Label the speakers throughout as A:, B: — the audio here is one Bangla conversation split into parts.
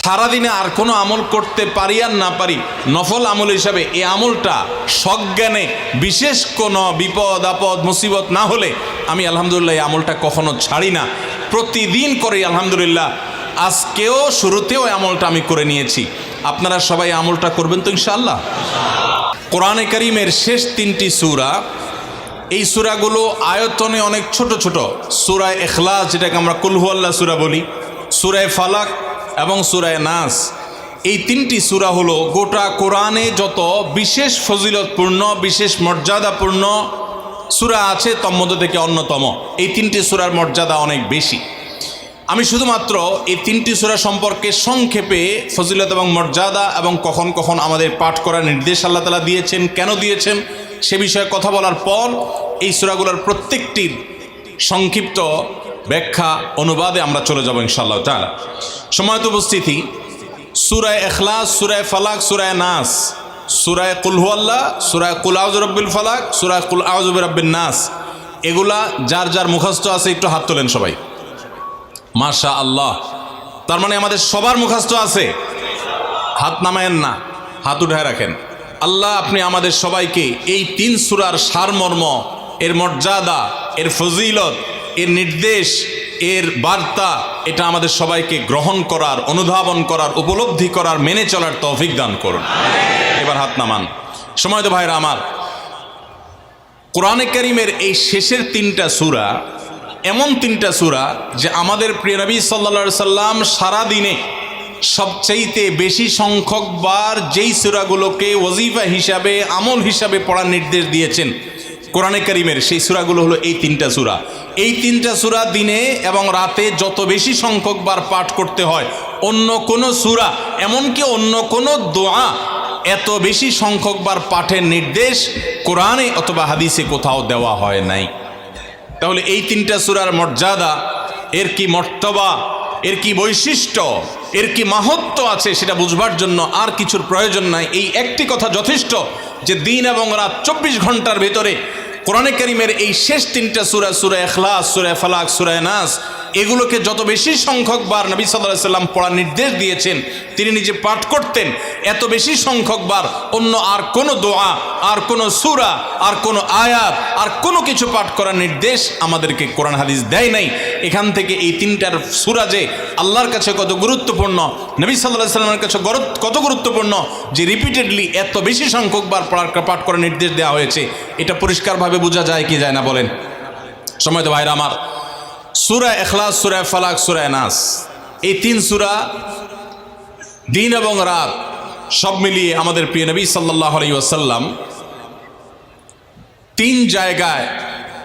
A: সারাদিনে আর কোনো আমল করতে পারি আর না পারি, নফল আমল হিসাবে এই আমলটা সজ্ঞানে বিশেষ কোনো বিপদ আপদ মুসিবত না হলে আমি আলহামদুলিল্লাহ এই আমলটা কখনো ছাড়ি না, প্রতিদিন করি আলহামদুলিল্লাহ। আজকেও শুরুতেও এই আমলটা আমি করে নিয়েছি। আপনারা সবাই আমলটা করবেন তো ইনশাআল্লাহ। কোরআনে কারীমের শেষ 3টি সূরা, এই সূরাগুলো আয়তনে অনেক ছোট ছোট। সূরা ইখলাস, যেটাকে আমরা কুল হুয়াল্লাহ সূরা বলি, সূরা ফালাক এবং সূরা নাস, এই 3টি সূরা হলো গোটা কোরআনে যত বিশেষ ফজিলতপূর্ণ বিশেষ মর্যাদাপূর্ণ সূরা আছে তন্মধ্যে থেকে অন্যতম। এই 3টি সূরার মর্যাদা অনেক বেশি। আমি শুধুমাত্র এই 3টি সূরা সম্পর্কে সংক্ষেপে ফজিলত এবং মর্যাদা এবং কখন কখন আমাদের পাঠ করার নির্দেশ আল্লাহ তাআলা দিয়েছেন, কেন দিয়েছেন সে বিষয়ে কথা বলার পর এই সূরাগুলোর প্রত্যেকটির সংক্ষিপ্ত ব্যাখ্যা অনুবাদে আমরা চলে যাব ইনশাআল্লাহ তাআলা। সম্মানিত উপস্থিতি, সূরা ইখলাস, সূরা ফালাক, সূরা নাস, সূরা কুল হুয়াল্লাহ, সূরা কুল আউযু বিরাব্বিল ফালাক, সূরা কুল আউযু বিরাব্বিন নাস, এগুলা যার যার মুখস্থ আছে একটু হাত তোলেন সবাই। মাশাআল্লাহ, তার মানে আমাদের সবার মুখস্থ আছে। হাত নামায়েন না, হাত উঠায় রাখেন। আল্লাহ আপনি আমাদের সবাইকে এই 3 সূরার সারমর্ম, এর মর্যাদা, এর ফজিলত, এর নির্দেশ, এর বার্তা, এটা আমাদের সবাইকে গ্রহণ করার, অনুধাবন করার, উপলব্ধি করার, মেনে চলার তৌফিক দান করুন। এবার হাত নামান। সম্মানিত ভাইরা আমার, কোরআনে কারীমের এই শেষের 3টা সূরা এমন 3টা সূরা যে আমাদের প্রিয় নবী সাল্লাল্লাহু আলাইহি সাল্লাম সারাদিনে সবচাইতে বেশি সংখ্যক বার যেই সূরাগুলোকে ওয়াজিফা হিসাবে, আমল হিসাবে পড়ার নির্দেশ দিয়েছেন কোরআনে কারীমের, সেই সূরাগুলো হলো এই 3টা সূরা। এই 3টা সূরা দিনে এবং রাতে যত বেশি সংখ্যক বার পাঠ করতে হয়, অন্য কোনো সূরা, এমনকি অন্য কোনো দোয়া এত বেশি সংখ্যক বার পাঠের নির্দেশ কোরআনে অথবা হাদিসে কোথাও দেওয়া হয় নাই। তাহলে এই 3টা সূরার মর্যাদা, এর কি মর্তবা, এর কি বৈশিষ্ট্য, এর কি মাহাত্ম্য আছে সেটা বুঝবার জন্য আর কিছুর প্রয়োজন নাই। এই একটি কথা যথেষ্ট যে দিন এবং রাত 24 ঘন্টার ভেতরে কোরআনে কারীমের এই শেষ 3টা সূরা, সূরা ইখলাস, সূরা ফালাক, সূরা নাস, এগুলোকে যত বেশি সংখ্যক বার নবী সাল্লাল্লাহু আলাইহি সাল্লাম পড়ার নির্দেশ দিয়েছেন, তিনি নিজে পাঠ করতেন, এত বেশি সংখ্যক বার অন্য আর কোনো দোয়া, আর কোনো সূরা, আর কোনো আয়াত, আর কোনো কিছু পাঠ করার নির্দেশ আমাদেরকে কোরআন হাদিস দেয় নাই। এখান থেকে এই 3টার সূরা যে আল্লাহর কাছে কত গুরুত্বপূর্ণ, নবী সাল্লাল্লাহু আলাইহি সাল্লামের কাছে কত গুরুত্বপূর্ণ যে রিপিটেডলি এত বেশি সংখ্যক বার পাঠ করার নির্দেশ দেওয়া হয়েছে, এটা পরিষ্কারভাবে বোঝা যায় কি যায় না বলেন? সম্মানিত ভাইরা আমার, সূরা ইখলাস, সূরা ফালাক, সূরা নাস, এই 3 সূরা দিন এবং রাত সব মিলিয়ে আমাদের প্রিয় নবী সাল্লাল্লাহু আলাইহি ওয়াসাল্লাম 3 জায়গায়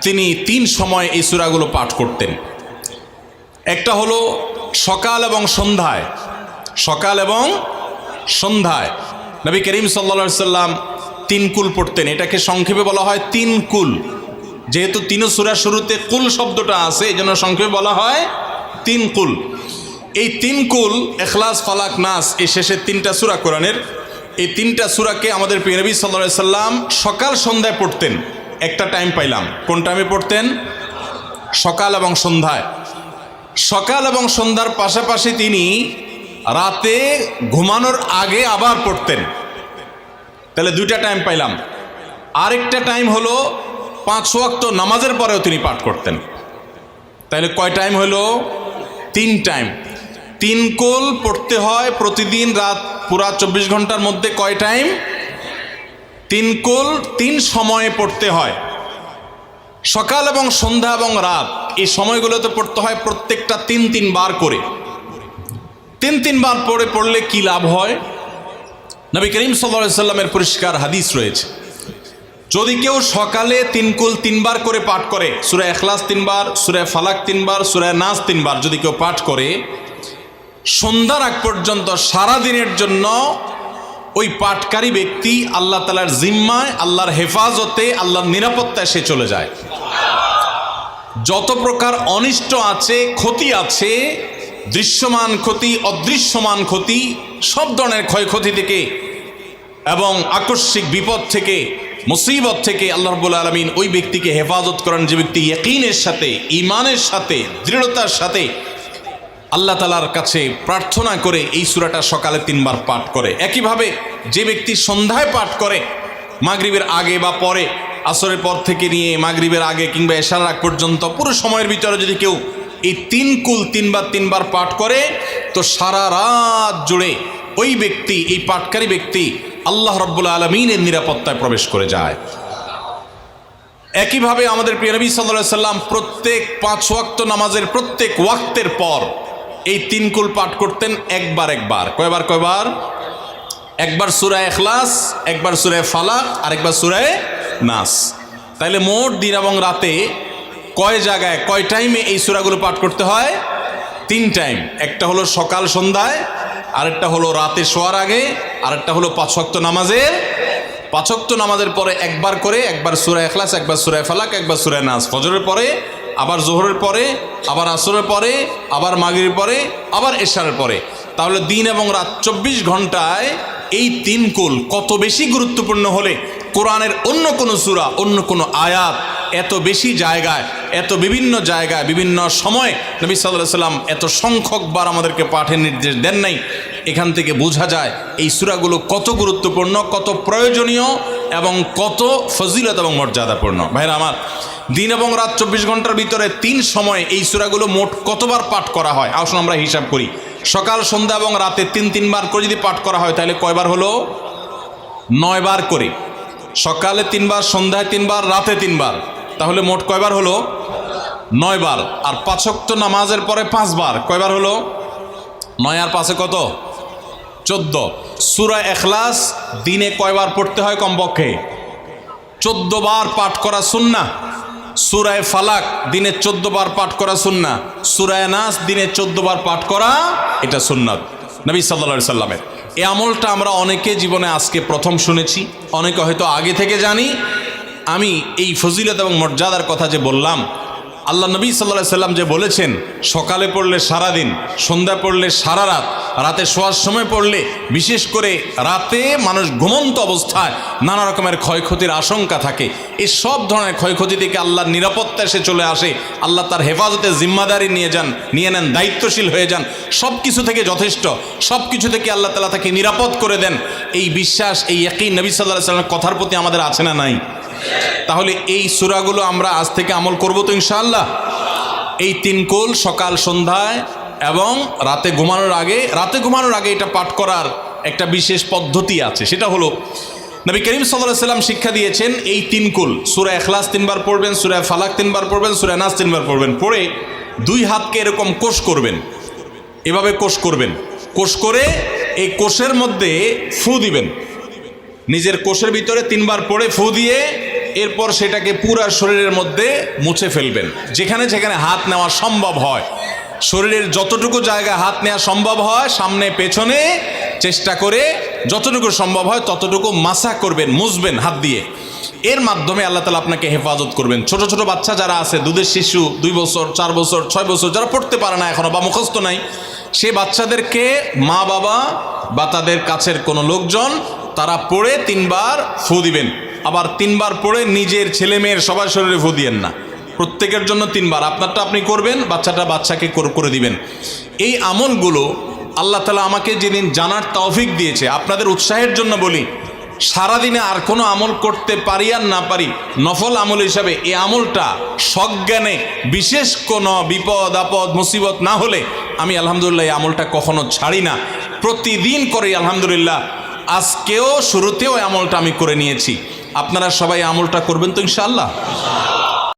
A: তিনি 3 সময় এই সূরাগুলো পাঠ করতেন। একটা হলো সকাল এবং সন্ধ্যায়। সকাল এবং সন্ধ্যায় নবী করিম সাল্লাল্লাহু আলাইহি ওয়াসাল্লাম 3 কুল পড়তেন। এটাকে সংক্ষেপে বলা হয় 3 কুল। যেহেতু 3 সূরার শুরুতে কুল শব্দটা আছে, এই জন্য সংক্ষেপে বলা হয় 3 কুল। এই 3 কুল ইখলাস, ফালাক, নাস, এই শেষের 3টা সূরা কোরআনের, এই 3টা সূরাকে আমাদের প্রিয় নবী সাল্লাল্লাহু আলাইহি সাল্লাম সকাল সন্ধ্যায় পড়তেন। একটা টাইম পাইলাম, কোন টাইমে পড়তেন? সকাল এবং সন্ধ্যায়। সকাল এবং সন্ধ্যার পাশাপাশি তিনি রাতে ঘুমানোর আগে আবার পড়তেন। তাহলে 2টা টাইম পাইলাম। আরেকটা টাইম হলো 5 ওয়াক্ত নামাজের পরেও তিনি পাঠ করতেন। তাহলে কয় টাইম হলো? 3 টাইম। 3 কুল পড়তে হয় প্রতিদিন রাত পুরা 24 ঘন্টার মধ্যে। কয় টাইম? 3 কুল 3 সময়ে পড়তে হয়। সকাল এবং সন্ধ্যা এবং রাত এই সময়গুলোতে পড়তে হয় প্রত্যেকটা 3 বার করে। 3 বার পড়লে কি লাভ হয়? নবী করিম সাল্লাল্লাহু আলাইহি সাল্লামের পরিষ্কার হাদিস রয়েছে, যদি কেউ সকালে 3 কুল 3 বার করে পাঠ করে, সূরা ইখলাস 3 বার, সূরা ফালাক 3 বার, সূরা নাস 3 বার যদি কেউ পাঠ করে, সন্ধ্যার আগ পর্যন্ত সারা দিনের জন্য ওই পাঠকারী ব্যক্তি আল্লাহ তাআলার জিম্মায়, আল্লাহর হেফাজতে, আল্লাহর নিরাপত্তায় সে চলে যায়। যত প্রকার অনিষ্ট আছে, ক্ষতি আছে, দৃশ্যমান ক্ষতি, অদৃশ্যমান ক্ষতি, সব ধরনের ক্ষয়ক্ষতি থেকে এবং আকস্মিক বিপদ থেকে, মুসিবত থেকে আল্লাহ রাব্বুল আলামিন ওই ব্যক্তিকে হেফাজত করেন, যে ব্যক্তি ইয়াকিনের সাথে, ঈমানের সাথে, দৃঢ়তার সাথে আল্লাহ তাআলার কাছে প্রার্থনা করে এই সূরাটা সকালে 3 বার পাঠ করে। একইভাবে যে ব্যক্তি সন্ধ্যায় পাঠ করে, মাগরিবের আগে বা পরে, আসরের পর থেকে নিয়ে মাগরিবের আগে কিংবা এশার আগ পর্যন্ত পুরো সময়ের ভিতরে যদি কেউ এই 3 কুল 3 বার পাঠ করে, তো সারা রাত জুড়ে ওই ব্যক্তি, এই পাঠকারী ব্যক্তি আল্লাহ রাব্বুল আলামিনের নিরাপত্তায় প্রবেশ করে যায়। একইভাবে আমাদের প্রিয় নবী সাল্লাল্লাহু আলাইহি সাল্লাম প্রত্যেক 5 ওয়াক্ত নামাজের প্রত্যেক ওয়াক্তের পর এই 3 কুল পাঠ করতেন একবার। কয়বার? একবার সূরা ইখলাস, একবার সূরা ফালাক, আর একবার সূরা নাস। তাইলে মোট দিন এবং রাতে কয় জায়গায়, কয় টাইমে এই সূরাগুলো পাঠ করতে হয়? 3 টাইম। একটা হলো সকাল সন্ধ্যায়, আরেকটা হলো রাতে শোয়ার আগে, আরেকটা হলো 5 ওয়াক্ত নামাজের 5 ওয়াক্ত নামাজের পরে একবার করে, একবার সূরা ইখলাস, একবার সূরা ফালাক, একবার সূরা নাস। ফজরের পরে, আবার জোহরের পরে, আবার আসরের পরে, আবার মাগরিবের পরে, আবার এশারের পরে। তাহলে দিন এবং রাত 24 ঘন্টায় এই 3 কুল কত বেশি গুরুত্বপূর্ণ হলে কোরআনের অন্য কোনো সূরা, অন্য কোনো আয়াত এত বেশি জায়গায়, এত বিভিন্ন জায়গায়, বিভিন্ন সময় নবী সাল্লাল্লাহু আলাইহি সাল্লাম এত সংখ্যকবার আমাদেরকে পাঠের নির্দেশ দেন নাই। এখান থেকে বোঝা যায় এই সূরাগুলো কত গুরুত্বপূর্ণ, কত প্রয়োজনীয় এবং কত ফজিলত এবং মর্যাদাপূর্ণ। ভাইরা আমার, দিন এবং রাত 24 ঘন্টার ভিতরে 3 সময় এই সূরাগুলো মোট কতবার পাঠ করা হয়? আসুন আমরা হিসাব করি। সকাল, সন্ধ্যা এবং রাতে 3 বার করে যদি পাঠ করা হয়, তাহলে কয়বার হলো? 9 বার করে। সকালে 3 বার, সন্ধ্যায় 3 বার, রাতে 3 বার, তাহলে মোট কয়বার হলো? 9 বার। আর 5 ওয়াক্ত নামাজের পরে 5 বার, কয়বার হলো? 9 আর 5 কত? 14। সূরা ইখলাস দিনে কয়বার পড়তে হয়? কমপক্ষে 14 বার পাঠ করা সুন্নাহ। সূরা ফালাক দিনে 14 বার পাঠ করা সুন্নাহ। সূরা নাস দিনে 14 বার পাঠ করা, এটা সুন্নাত নবী সাল্লাল্লাহু আলাইহি সাল্লামের। এই আমলটা আমরা অনেকে জীবনে আজকে প্রথম শুনেছি, অনেকে হয়তো আগে থেকে জানি। আমি এই ফজিলত এবং মর্যাদার কথা যে বললাম, আল্লাহ নবী সাল্লাল্লাহু আলাইহি সাল্লাম যে বলেছেন সকালে পড়লে সারাদিন, সন্ধ্যায় পড়লে সারা রাত, রাতে শোয়ার সময় পড়লে, বিশেষ করে রাতে মানুষ ঘুমন্ত অবস্থায় নানা রকমের ক্ষয়ক্ষতির আশঙ্কা থাকে। এই সব ধরনের ক্ষয়ক্ষতি থেকে আল্লাহর নিরাপত্তা এসে চলে আসে। আল্লাহ তার হেফাজতে জিম্মাদারি নিয়ে নেন, দায়িত্বশীল হয়ে যান। সব কিছু থেকে যথেষ্ট, সব কিছু থেকে আল্লাহ তাআলা তাকে নিরাপদ করে দেন। এই বিশ্বাস, এই ইয়াকিন নবী সাল্লাল্লাহু আলাইহি সাল্লামের কথার প্রতি আমাদের আছে না নাই? তাহলে এই সূরাগুলো আমরা আজ থেকে আমল করব তো ইনশাআল্লাহ। এই 3 কুল সকাল সন্ধ্যায় এবং রাতে ঘুমানোর আগে এটা পাঠ করার একটা বিশেষ পদ্ধতি আছে। সেটা হলো নবী করিম সাল্লাল্লাহু আলাইহি সাল্লাম শিক্ষা দিয়েছেন এই 3 কুল সূরা ইখলাস 3 বার পড়বেন, সূরা ফালাক 3 বার পড়বেন, সূরা নাস 3 বার পড়বেন। পড়ে 2 হাতকে এরকম কোষ করবেন, এভাবে কোষ করবেন। কোষ করে এই কোষের মধ্যে ফু দিবেন। নিজের কোষের ভিতরে 3 বার পড়ে ফু দিয়ে এরপর সেটাকে পুরো শরীরের মধ্যে মুছে ফেলবেন। যেখানে যেখানে হাত নেওয়া সম্ভব হয়, শরীরের যতটুকু জায়গায় হাত নেওয়া সম্ভব হয়, সামনে পেছনে চেষ্টা করে যতটুকু সম্ভব হয় ততটুকু মাসা করবেন, মুছবেন হাত দিয়ে। এর মাধ্যমে আল্লাহ তাআলা আপনাকে হেফাজত করবেন। ছোট ছোট বাচ্চা যারা আছে, দুধের শিশু, 2 বছর, 4 বছর, 6 বছর, যারা পড়তে পারে না এখনো বা মুখস্থ নাই, সে বাচ্চাদেরকে মা বাবা বা তাদের কাছের কোনো লোকজন তারা পড়ে 3 বার ফু দিবেন। আবার 3 বার পড়ে নিজের ছেলে মেয়ের সবার শরীরে ফু দিয়েন না, প্রত্যেকের জন্য 3 বার। আপনারটা আপনি করবেন, বাচ্চাকে করে দিবেন। এই আমলগুলো আল্লাহ তাআলা আমাকে যেদিন জানার তৌফিক দিয়েছে, আপনাদের উৎসাহের জন্য বলি, সারাদিনে আর কোনো আমল করতে পারি আর না পারি, নফল আমল হিসাবে এই আমলটা সজ্ঞানে, বিশেষ কোনো বিপদ আপদ মুসিবত না হলে আমি আলহামদুলিল্লাহ এই আমলটা কখনো ছাড়ি না, প্রতিদিন করি আলহামদুলিল্লাহ। আজকেও শুরুতেও আমলটা আমি করে নিয়েছি। আপনারা সবাই আমলটা করবেন তো ইনশাআল্লাহ।